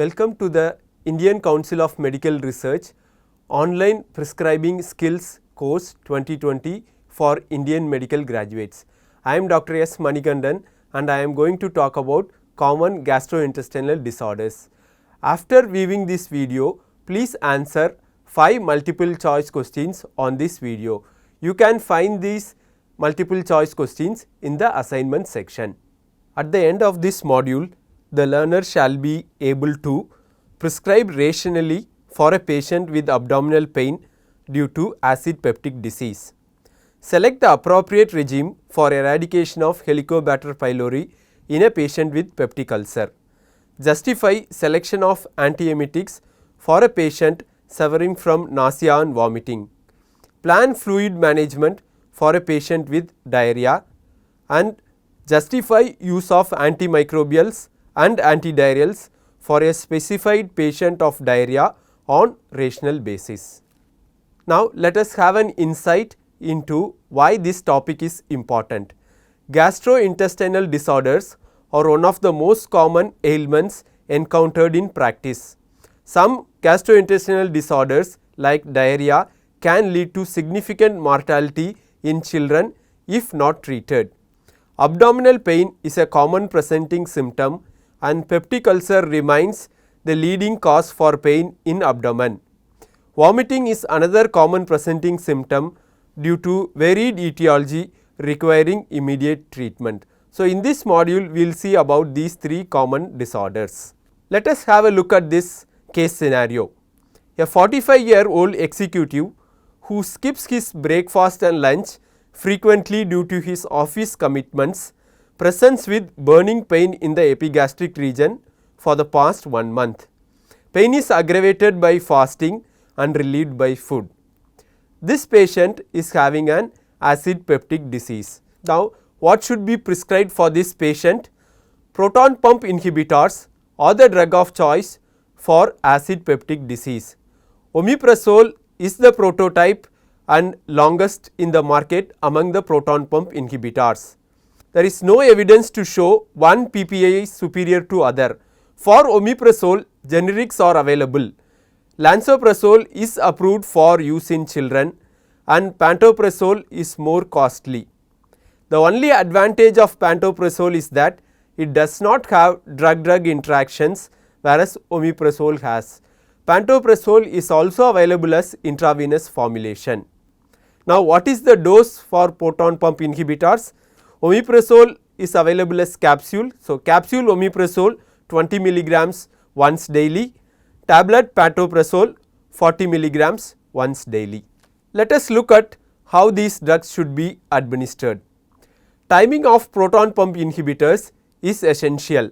Welcome to the Indian Council of Medical Research Online Prescribing Skills Course 2020 for Indian medical graduates. I am Dr. S. Manikandan and I am going to talk about common gastrointestinal disorders. After viewing this video, please answer 5 multiple choice questions on this video. You can find these multiple choice questions in the assignment section. At the end of this module, the learner shall be able to prescribe rationally for a patient with abdominal pain due to acid peptic disease. Select the appropriate regime for eradication of Helicobacter pylori in a patient with peptic ulcer. Justify selection of antiemetics for a patient suffering from nausea and vomiting. Plan fluid management for a patient with diarrhea and justify use of antimicrobials and antidiarrheals for a specified patient of diarrhea on rational basis. Now, let us have an insight into why this topic is important. Gastrointestinal disorders are one of the most common ailments encountered in practice. Some gastrointestinal disorders like diarrhea can lead to significant mortality in children if not treated. Abdominal pain is a common presenting symptom and peptic ulcer remains the leading cause for pain in abdomen. Vomiting is another common presenting symptom due to varied etiology requiring immediate treatment. So, in this module we will see about these 3 common disorders. Let us have a look at this case scenario. A 45-year-old executive who skips his breakfast and lunch frequently due to his office commitments presents with burning pain in the epigastric region for the past 1 month. Pain is aggravated by fasting and relieved by food. This patient is having an acid peptic disease. Now, what should be prescribed for this patient? Proton pump inhibitors are the drug of choice for acid peptic disease. Omeprazole is the prototype and longest in the market among the proton pump inhibitors. There is no evidence to show one PPI is superior to other. For omeprazole, generics are available. Lansoprazole is approved for use in children and pantoprazole is more costly. The only advantage of pantoprazole is that it does not have drug-drug interactions whereas omeprazole has. Pantoprazole is also available as intravenous formulation. Now, what is the dose for proton pump inhibitors? Omeprazole is available as capsule. So, capsule omeprazole 20 milligrams once daily, tablet pantoprazole 40 milligrams once daily. Let us look at how these drugs should be administered. Timing of proton pump inhibitors is essential.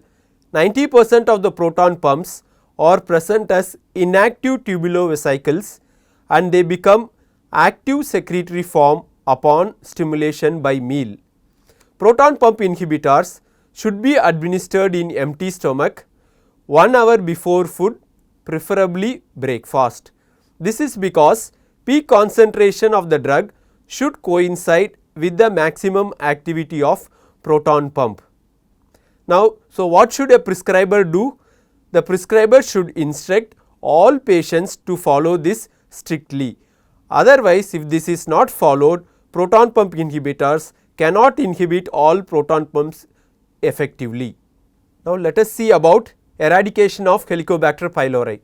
90% of the proton pumps are present as inactive tubulovesicles and they become active secretory form upon stimulation by meal. Proton pump inhibitors should be administered in empty stomach 1 hour before food, preferably breakfast. This is because peak concentration of the drug should coincide with the maximum activity of proton pump. Now, so what should a prescriber do? The prescriber should instruct all patients to follow this strictly. Otherwise, if this is not followed, proton pump inhibitors cannot inhibit all proton pumps effectively. Now, let us see about eradication of Helicobacter pylori.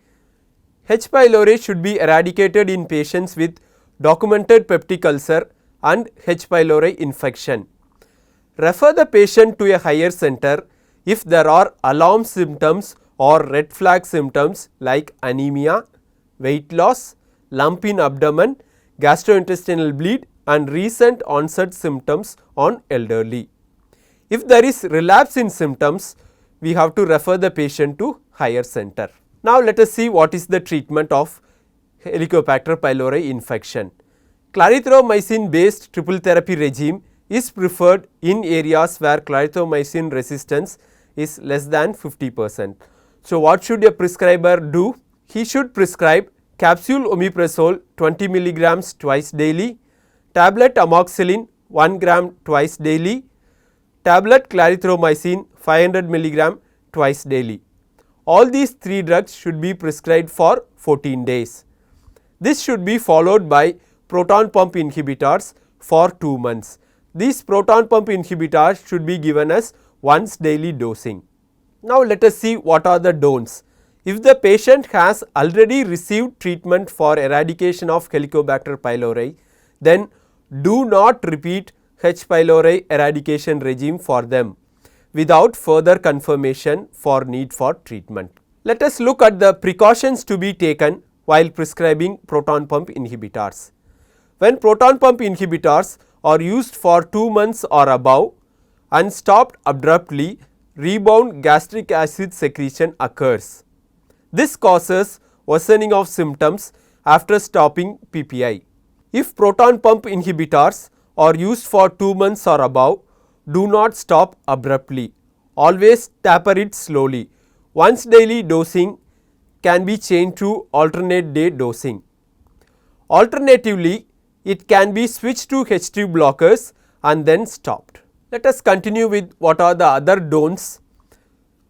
H. pylori should be eradicated in patients with documented peptic ulcer and H. pylori infection. Refer the patient to a higher center if there are alarm symptoms or red flag symptoms like anemia, weight loss, lump in abdomen, gastrointestinal bleed and recent onset symptoms on elderly. If there is relapse in symptoms, we have to refer the patient to higher center. Now, let us see what is the treatment of Helicobacter pylori infection. Clarithromycin based triple therapy regime is preferred in areas where clarithromycin resistance is less than 50%. So, what should a prescriber do? He should prescribe capsule omeprazole 20 milligrams twice daily, tablet amoxicillin 1 gram twice daily, tablet clarithromycin 500 milligram twice daily. all these 3 drugs should be prescribed for 14 days. This should be followed by proton pump inhibitors for 2 months. These proton pump inhibitors should be given as once daily dosing. Now let us see what are the don'ts. If the patient has already received treatment for eradication of Helicobacter pylori, then do not repeat H. pylori eradication regime for them without further confirmation for need for treatment. Let us look at the precautions to be taken while prescribing proton pump inhibitors. When proton pump inhibitors are used for 2 months or above and stopped abruptly, rebound gastric acid secretion occurs. This causes worsening of symptoms after stopping PPI. If proton pump inhibitors are used for 2 months or above, do not stop abruptly. Always taper it slowly. Once daily dosing can be changed to alternate day dosing. Alternatively, it can be switched to H2 blockers and then stopped. Let us continue with what are the other don'ts.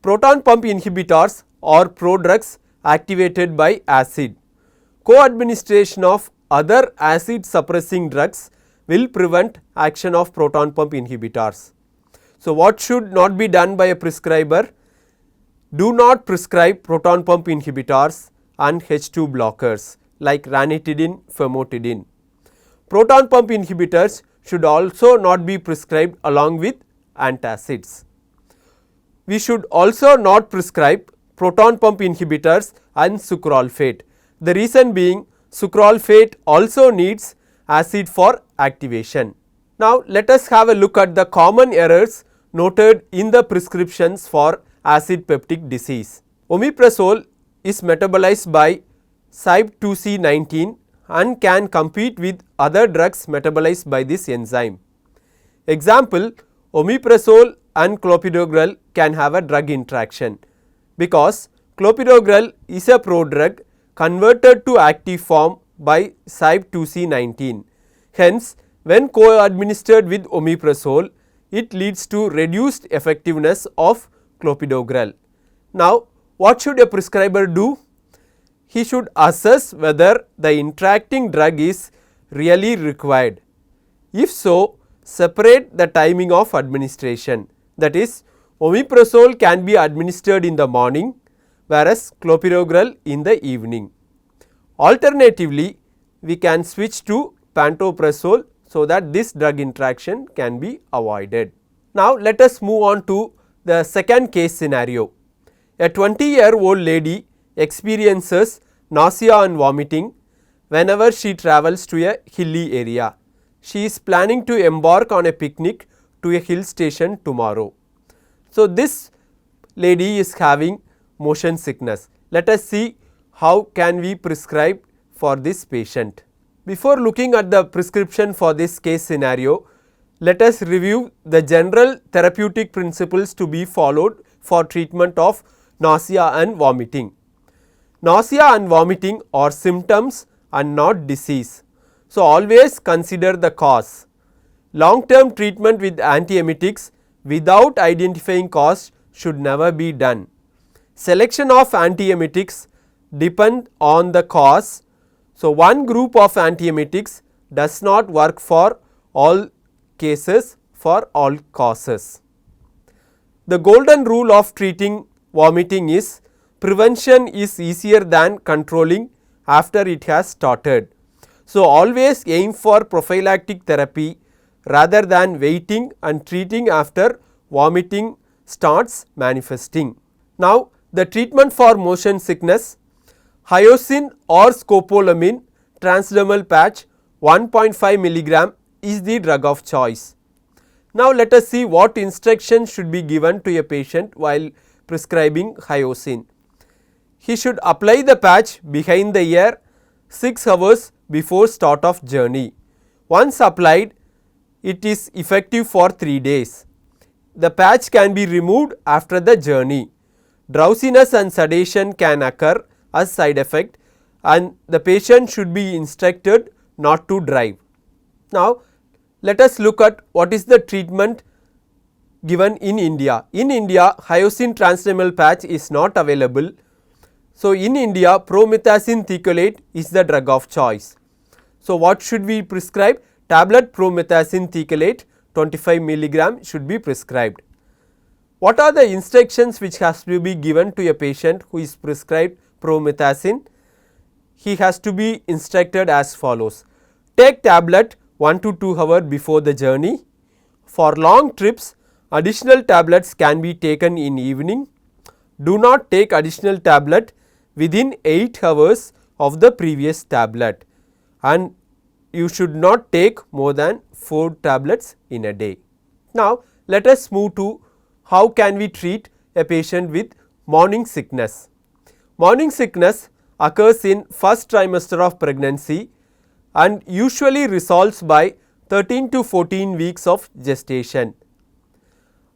Proton pump inhibitors are prodrugs activated by acid. Co-administration of other acid suppressing drugs will prevent action of proton pump inhibitors. So, what should not be done by a prescriber? Do not prescribe proton pump inhibitors and H2 blockers like ranitidine, famotidine. Proton pump inhibitors should also not be prescribed along with antacids. We should also not prescribe proton pump inhibitors and sucralfate. The reason being sucralfate also needs acid for activation. Now let us have a look at the common errors noted in the prescriptions for acid peptic disease. Omeprazole is metabolized by CYP2C19 and can compete with other drugs metabolized by this enzyme. Example, omeprazole and clopidogrel can have a drug interaction because clopidogrel is a prodrug converted to active form by CYP2C19. Hence, when co-administered with omeprazole, it leads to reduced effectiveness of clopidogrel. Now, what should a prescriber do? He should assess whether the interacting drug is really required. If so, separate the timing of administration. That is, omeprazole can be administered in the morning, whereas clopidogrel in the evening. Alternatively, we can switch to pantoprazole so that this drug interaction can be avoided. Now let us move on to the second case scenario. A 20-year-old lady experiences nausea and vomiting whenever she travels to a hilly area. She is planning to embark on a picnic to a hill station tomorrow. So this lady is having motion sickness. Let us see how can we prescribe for this patient. Before looking at the prescription for this case scenario, let us review the general therapeutic principles to be followed for treatment of nausea and vomiting. Nausea and vomiting are symptoms and not disease. So, always consider the cause. Long-term treatment with antiemetics without identifying cause should never be done. Selection of antiemetics depend on the cause. So, one group of antiemetics does not work for all cases for all causes. The golden rule of treating vomiting is prevention is easier than controlling after it has started. So, always aim for prophylactic therapy rather than waiting and treating after vomiting starts manifesting. Now, the treatment for motion sickness, hyoscine or scopolamine transdermal patch 1.5 milligram is the drug of choice. Now, let us see what instructions should be given to a patient while prescribing hyoscine. He should apply the patch behind the ear 6 hours before start of journey. Once applied, it is effective for 3 days. The patch can be removed after the journey. Drowsiness and sedation can occur as side effect and the patient should be instructed not to drive. Now, let us look at what is the treatment given in India? In India, hyoscine transdermal patch is not available. So, in India, promethazine thicolate is the drug of choice. So, what should we prescribe? Tablet promethazine thicolate 25 milligram should be prescribed. What are the instructions which has to be given to a patient who is prescribed promethazine? He has to be instructed as follows. Take tablet 1 to 2 hours before the journey. For long trips, additional tablets can be taken in evening. Do not take additional tablet within 8 hours of the previous tablet, and you should not take more than 4 tablets in a day. Now, let us move to how can we treat a patient with morning sickness. Morning sickness occurs in first trimester of pregnancy and usually resolves by 13 to 14 weeks of gestation.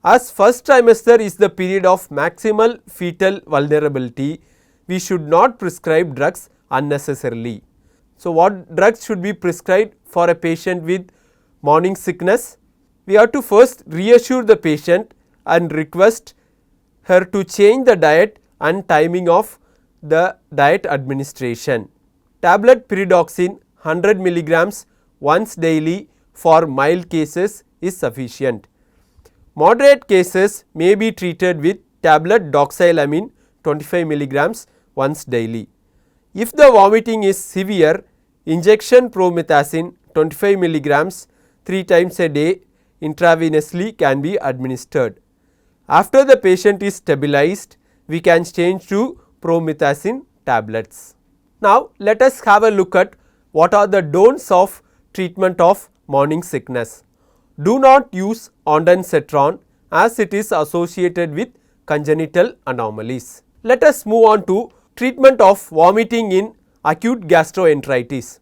As first trimester is the period of maximal fetal vulnerability, we should not prescribe drugs unnecessarily. So, what drugs should be prescribed for a patient with morning sickness? We have to first reassure the patient and request her to change the diet and timing of the diet administration. Tablet pyridoxine 100 milligrams once daily for mild cases is sufficient. Moderate cases may be treated with tablet doxylamine 25 milligrams once daily. If the vomiting is severe, injection promethazine 25 milligrams 3 times a day intravenously can be administered. After the patient is stabilized, we can change to promethazine tablets. Now, let us have a look at what are the don'ts of treatment of morning sickness. Do not use ondansetron as it is associated with congenital anomalies. Let us move on to treatment of vomiting in acute gastroenteritis.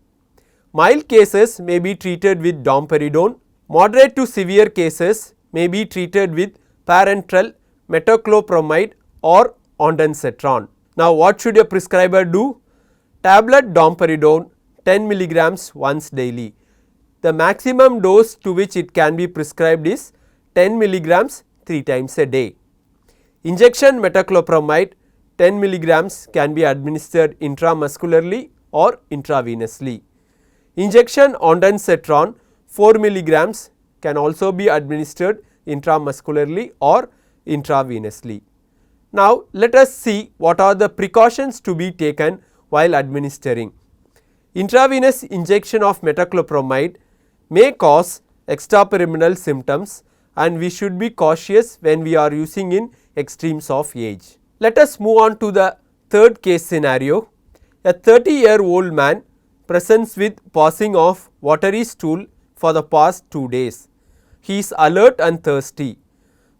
Mild cases may be treated with domperidone. Moderate to severe cases may be treated with parenteral, metoclopramide or ondansetron. Now, what should a prescriber do? Tablet domperidone 10 milligrams once daily. The maximum dose to which it can be prescribed is 10 milligrams 3 times a day. Injection metoclopramide 10 milligrams can be administered intramuscularly or intravenously. Injection ondansetron 4 milligrams can also be administered intramuscularly or intravenously. Now, let us see what are the precautions to be taken while administering. Intravenous injection of metoclopramide may cause extrapyramidal symptoms, and we should be cautious when we are using in extremes of age. Let us move on to the third case scenario. A 30-year-old man presents with passing of watery stool for the past 2 days. He is alert and thirsty.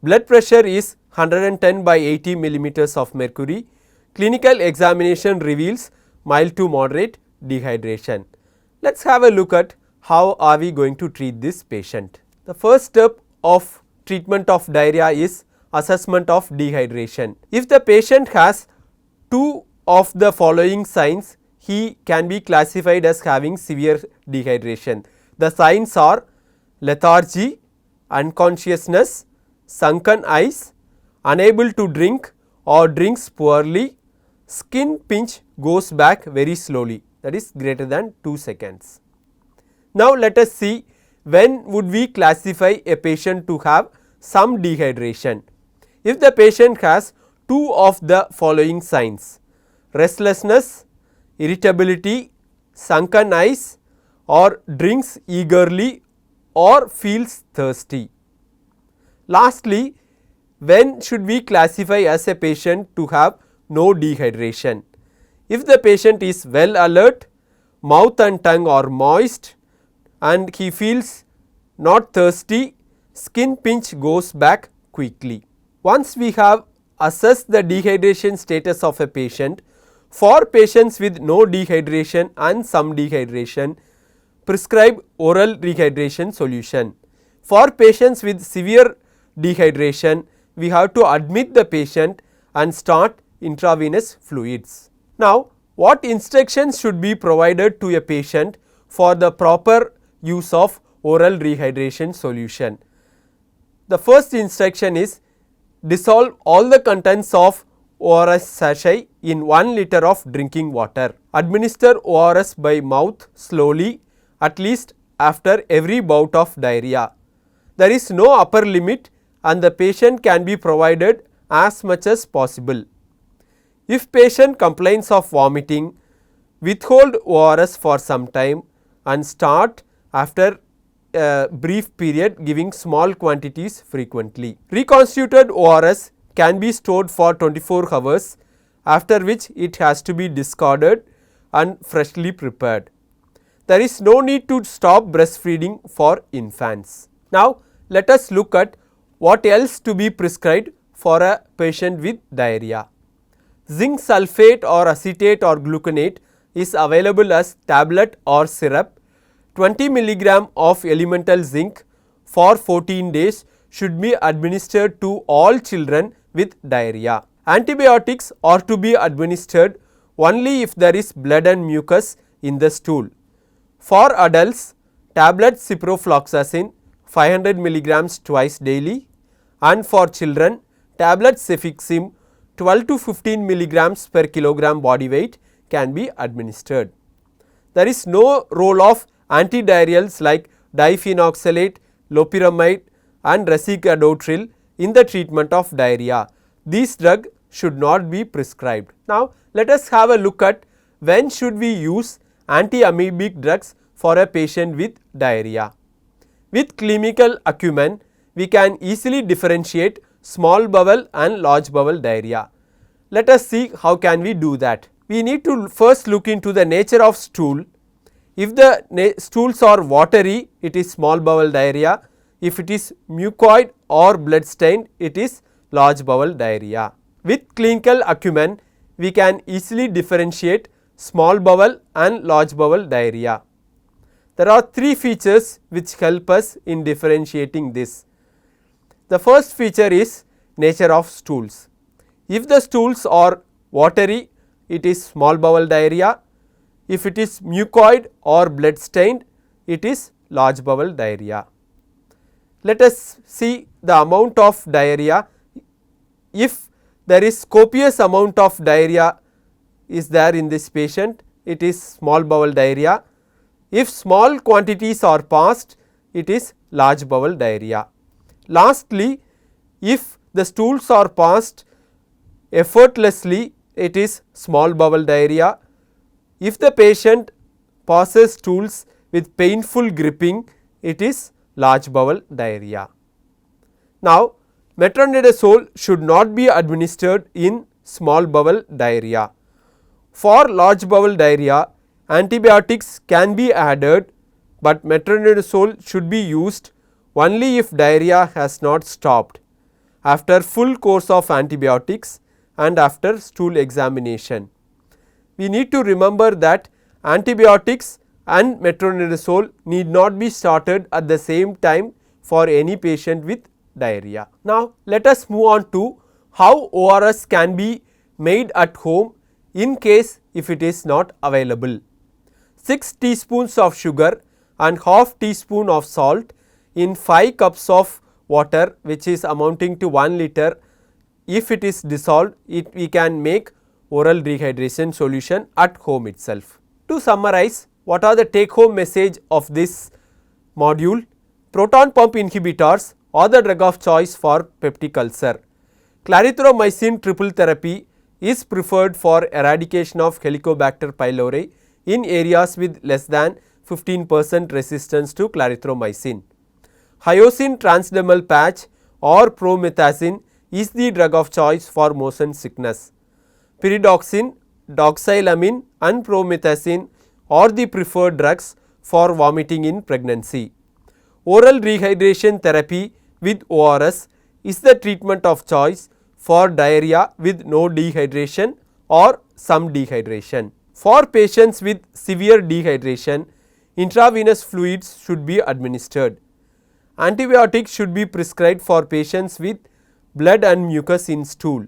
Blood pressure is 110 by 80 millimeters of mercury. Clinical examination reveals mild to moderate dehydration. Let us have a look at how are we going to treat this patient. The first step of treatment of diarrhea is assessment of dehydration. If the patient has 2 of the following signs, he can be classified as having severe dehydration. The signs are lethargy, unconsciousness, sunken eyes, unable to drink or drinks poorly, skin pinch goes back very slowly, that is greater than 2 seconds. Now, let us see when would we classify a patient to have some dehydration. If the patient has 2 of the following signs: restlessness, irritability, sunken eyes, or drinks eagerly or feels thirsty. Lastly, when should we classify as a patient to have no dehydration? If the patient is well alert, mouth and tongue are moist and he feels not thirsty, skin pinch goes back quickly. Once we have assessed the dehydration status of a patient, for patients with no dehydration and some dehydration, prescribe oral rehydration solution. For patients with severe dehydration, we have to admit the patient and start intravenous fluids. Now, what instructions should be provided to a patient for the proper use of oral rehydration solution? The first instruction is dissolve all the contents of ORS sachet in 1 liter of drinking water. Administer ORS by mouth slowly at least after every bout of diarrhea. There is no upper limit and the patient can be provided as much as possible. If patient complains of vomiting, withhold ORS for some time and start after a brief period giving small quantities frequently. Reconstituted ORS can be stored for 24 hours, after which it has to be discarded and freshly prepared. There is no need to stop breastfeeding for infants. Now let us look at what else to be prescribed for a patient with diarrhea. Zinc sulfate or acetate or gluconate is available as tablet or syrup. 20 mg of elemental zinc for 14 days should be administered to all children with diarrhea. Antibiotics are to be administered only if there is blood and mucus in the stool. For adults, tablet ciprofloxacin 500 mg twice daily, and for children, tablet cefixime 12 to 15 mg per kilogram body weight can be administered. There is no role of antidiarrheals like diphenoxylate, loperamide and resicadotryl in the treatment of diarrhea. These drugs should not be prescribed. Now let us have a look at when should we use antiamoebic drugs for a patient with diarrhea. With clinical acumen, we can easily differentiate small bowel and large bowel diarrhea. Let us see how can we do that. We need to first look into the nature of stool. If the stools are watery, it is small bowel diarrhea. If it is mucoid or blood stained, it is large bowel diarrhea. With clinical acumen, we can easily differentiate small bowel and large bowel diarrhea. There are three features which help us in differentiating this. The first feature is nature of stools. If the stools are watery, it is small bowel diarrhea. If it is mucoid or blood stained, it is large bowel diarrhea. Let us see the amount of diarrhea. If there is copious amount of diarrhea is there in this patient, it is small bowel diarrhea. If small quantities are passed, it is large bowel diarrhea. Lastly, if the stools are passed effortlessly, it is small bowel diarrhea. If the patient passes stools with painful gripping, it is large bowel diarrhea. Now, metronidazole should not be administered in small bowel diarrhea. For large bowel diarrhea, antibiotics can be added, but metronidazole should be used only if diarrhea has not stopped, after full course of antibiotics and after stool examination. We need to remember that antibiotics and metronidazole need not be started at the same time for any patient with diarrhea. Now let us move on to how ORS can be made at home in case if it is not available. 6 teaspoons of sugar and half teaspoon of salt in 5 cups of water, which is amounting to 1 liter. If it is dissolved, we can make oral rehydration solution at home itself. To summarize, what are the take home message of this module? Proton pump inhibitors are the drug of choice for peptic ulcer. Clarithromycin triple therapy is preferred for eradication of Helicobacter pylori in areas with less than 15% resistance to clarithromycin. Hyoscine transdermal patch or promethazine is the drug of choice for motion sickness. Pyridoxine, doxylamine and promethazine are the preferred drugs for vomiting in pregnancy. Oral rehydration therapy with ORS is the treatment of choice for diarrhea with no dehydration or some dehydration. For patients with severe dehydration, intravenous fluids should be administered. Antibiotics should be prescribed for patients with blood and mucus in stool.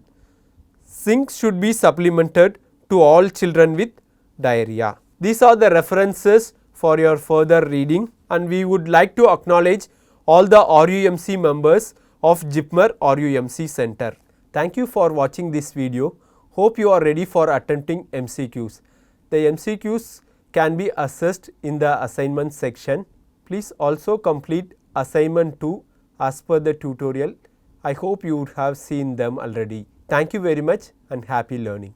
Zinc should be supplemented to all children with diarrhea. These are the references for your further reading, and we would like to acknowledge all the RUMC members of JIPMER RUMC Center. Thank you for watching this video. Hope you are ready for attempting MCQs. The MCQs can be assessed in the assignment section. Please also complete assignment 2 as per the tutorial. I hope you would have seen them already. Thank you very much and happy learning.